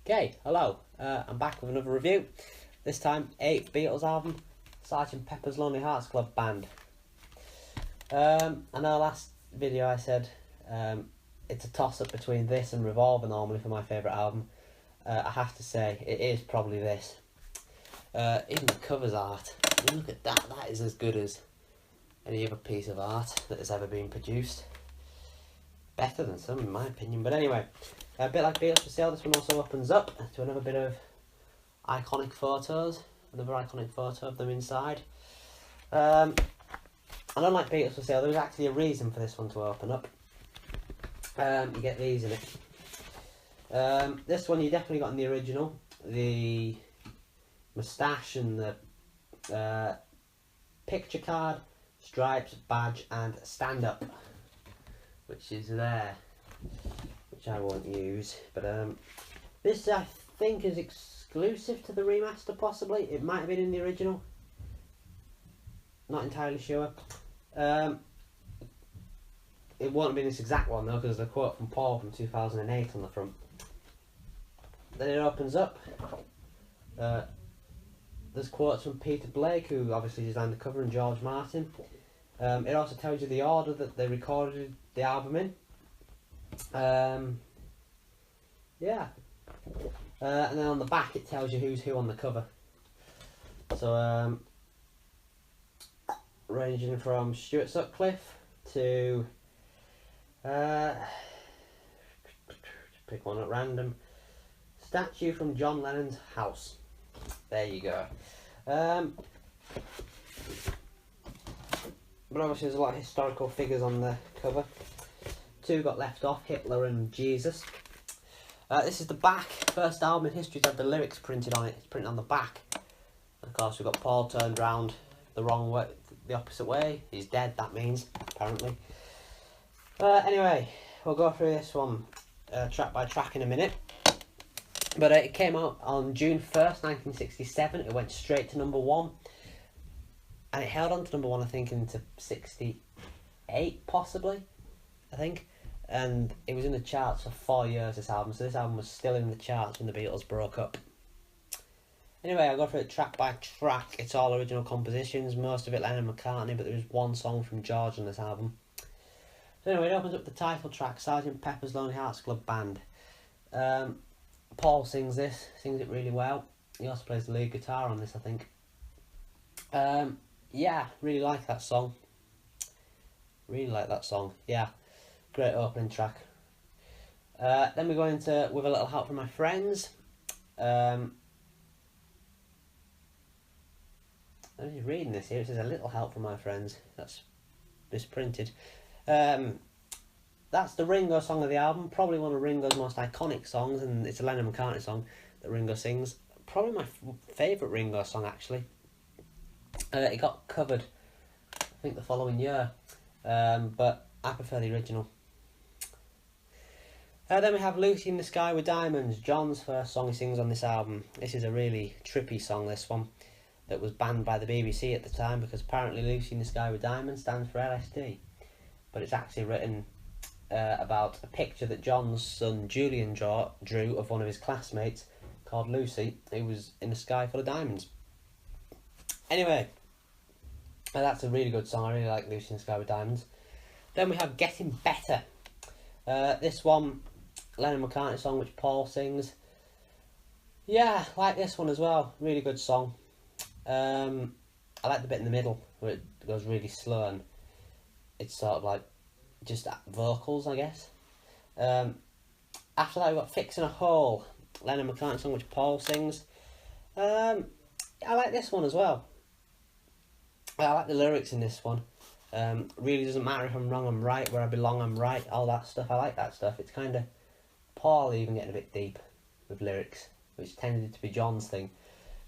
Okay, hello. I'm back with another review. This time, 8th Beatles album, Sgt. Pepper's Lonely Hearts Club Band. I know last video I said it's a toss-up between this and Revolver normally for my favourite album. I have to say, it is probably this. Even the cover's art, look at that, that is as good as any other piece of art that has ever been produced. Better than some in my opinion, but anyway, a bit like Beatles for Sale, this one also opens up to another bit of iconic photos, another iconic photo of them inside. And unlike Beatles for Sale, there was actually a reason for this one to open up. You get these in it. This one you definitely got in the original, the moustache and the picture card, stripes, badge and stand up, which is there, which I won't use, but this I think is exclusive to the remaster possibly. It might have been in the original, not entirely sure. It won't have been this exact one though, because there's a quote from Paul from 2008 on the front. Then it opens up. There's quotes from Peter Blake, who obviously designed the cover, and George Martin. It also tells you the order that they recorded the album in. Yeah. And then on the back it tells you who's who on the cover. So ranging from Stuart Sutcliffe to pick one at random, statue from John Lennon's house. There you go. But obviously there's a lot of historical figures on the cover. Two got left off, Hitler and Jesus. This is the back. First album in history to have the lyrics printed on it. It's printed on the back. And of course we've got Paul turned round the wrong way, the opposite way. He's dead, that means, apparently. Anyway, we'll go through this one track by track in a minute. But it came out on June 1st, 1967. It went straight to number 1. And it held on to number 1, I think, into 68, possibly, I think. And it was in the charts for 4 years, this album. So this album was still in the charts when the Beatles broke up. Anyway, I'll go through it track by track. It's all original compositions, most of it Lennon and McCartney, but there is one song from George on this album. So anyway, it opens up the title track, Sgt. Pepper's Lonely Hearts Club Band. Paul sings this, sings it really well. He also plays the lead guitar on this, I think. Yeah, really like that song. Really like that song, yeah. Great opening track. Then we go into With a Little Help from My Friends. I'm just reading this here. It says A Little Help from My Friends. That's misprinted. That's the Ringo song of the album. Probably one of Ringo's most iconic songs, and it's a Lennon McCartney song that Ringo sings. Probably my favourite Ringo song, actually. It got covered, I think, the following year, but I prefer the original. Then we have Lucy in the Sky with Diamonds, John's first song he sings on this album. This is a really trippy song, this one, that was banned by the BBC at the time, because apparently Lucy in the Sky with Diamonds stands for LSD. But it's actually written about a picture that John's son Julian drew of one of his classmates called Lucy, who was in the sky full of diamonds. Anyway, that's a really good song. I really like Lucy in the Sky with Diamonds. Then we have Getting Better. This one, Lennon McCartney song, which Paul sings. Yeah, I like this one as well. Really good song. I like the bit in the middle where it goes really slow and it's sort of like just vocals, I guess. After that we've got Fixing a Hole, Lennon McCartney song, which Paul sings. I like this one as well. I like the lyrics in this one. Really doesn't matter if I'm wrong, I'm right. Where I belong, I'm right. All that stuff. I like that stuff. It's kind of Paul even getting a bit deep with lyrics, which tended to be John's thing,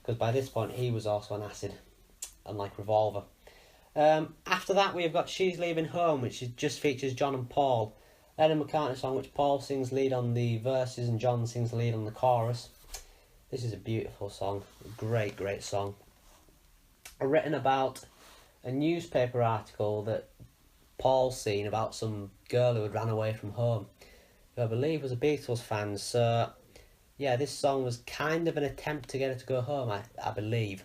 because by this point he was also on acid, unlike Revolver. After that we've got She's Leaving Home, which just features John and Paul. Lennon McCartney song, which Paul sings lead on the verses and John sings lead on the chorus. This is a beautiful song. Great, great song. Written about a newspaper article that Paul's seen about some girl who had ran away from home, who I believe was a Beatles fan. So yeah, this song was kind of an attempt to get her to go home, I believe.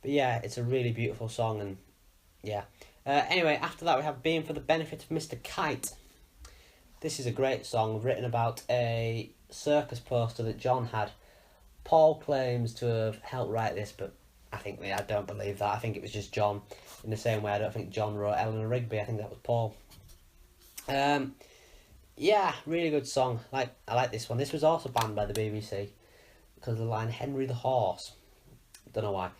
But yeah, it's a really beautiful song, and yeah. Anyway, after that we have Being for the Benefit of Mr. Kite. This is a great song written about a circus poster that John had. Paul claims to have helped write this, but I don't believe that. I think it was just John. In the same way, I don't think John wrote Eleanor Rigby. I think that was Paul. Yeah, really good song. I like this one. This was also banned by the BBC because of the line "Henry the Horse." Don't know why.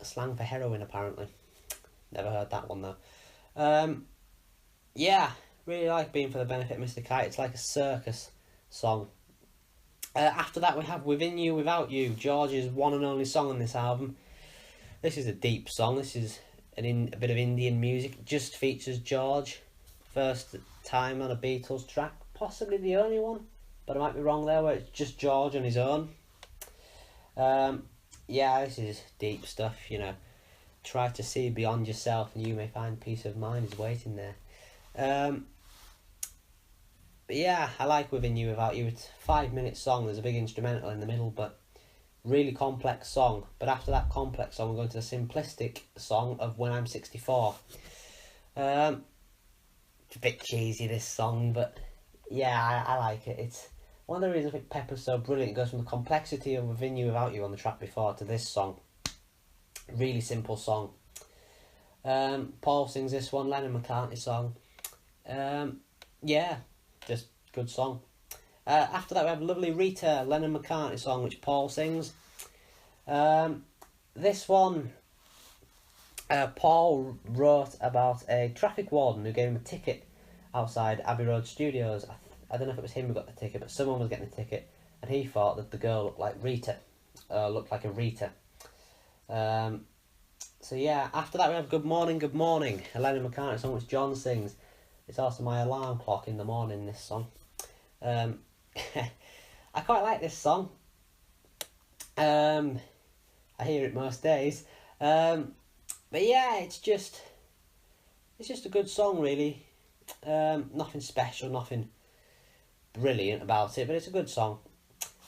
Slang for heroin, apparently. Never heard that one though. Yeah, really like Being for the Benefit of Mr. Kite. It's like a circus song. After that we have Within You, Without You, George's one and only song on this album. This is a deep song. This is a bit of Indian music. It just features George. First time on a Beatles track. Possibly the only one, but I might be wrong there, where it's just George on his own. Yeah, this is deep stuff, you know. Try to see beyond yourself and you may find peace of mind is waiting there. But yeah, I like Within You, Without You. It's a 5-minute song. There's a big instrumental in the middle, but really complex song. But after that complex song, we're going to the simplistic song of When I'm 64. It's a bit cheesy, this song, but yeah, I like it. It's one of the reasons I think Pepper's so brilliant. It goes from the complexity of Within You, Without You on the track before to this song. Really simple song. Paul sings this one, Lennon McCartney song. Yeah, just good song. After that we have Lovely Rita, Lennon McCartney song, which Paul sings. This one, Paul wrote about a traffic warden who gave him a ticket outside Abbey Road Studios. I don't know if it was him who got the ticket, but someone was getting a ticket, and he thought that the girl looked like Rita, looked like a Rita. So yeah, after that we have Good Morning, a Lennon McCartney song which John sings. It's also my alarm clock in the morning, this song. I quite like this song. I hear it most days. But yeah, it's just a good song, really. Nothing special, nothing brilliant about it, but it's a good song.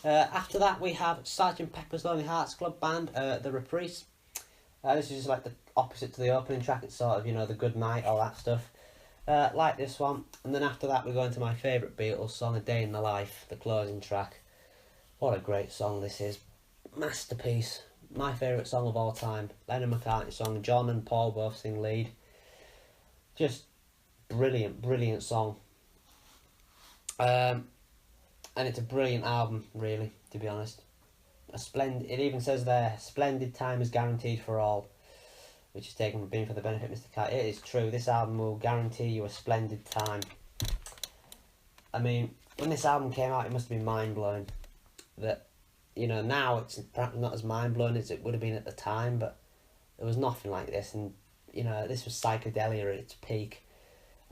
After that we have Sgt. Pepper's Lonely Hearts Club Band, The Reprise. This is just like the opposite to the opening track. It's sort of, you know, the good night, all that stuff. Like this one. And then after that we go into my favourite Beatles song, A Day in the Life, the closing track. What a great song this is. Masterpiece. My favourite song of all time. Lennon McCartney song. John and Paul both sing lead. Just brilliant, brilliant song. And it's a brilliant album, really, to be honest. It even says there, splendid time is guaranteed for all, which is taken from Being for the Benefit of Mr. Kite. It is true, this album will guarantee you a splendid time. I mean, when this album came out, it must have been mind-blowing. That, you know, now it's perhaps not as mind-blowing as it would have been at the time, but there was nothing like this, and, you know, this was psychedelia at its peak.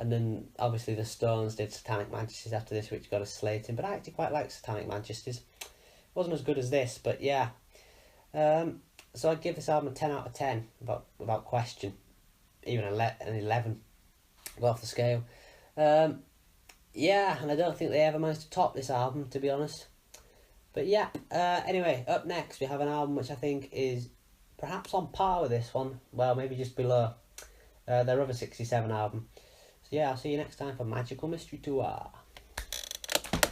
And then, obviously, the Stones did Satanic Manchesters after this, which got a slating, but I actually quite like Satanic Manchesters. Wasn't as good as this, but yeah. So I'd give this album a 10 out of 10, without question. Even an 11. Go off the scale. Yeah, and I don't think they ever managed to top this album, to be honest. But yeah, anyway, up next we have an album which I think is perhaps on par with this one. Well, maybe just below. Their other 67 album. So yeah, I'll see you next time for Magical Mystery Tour.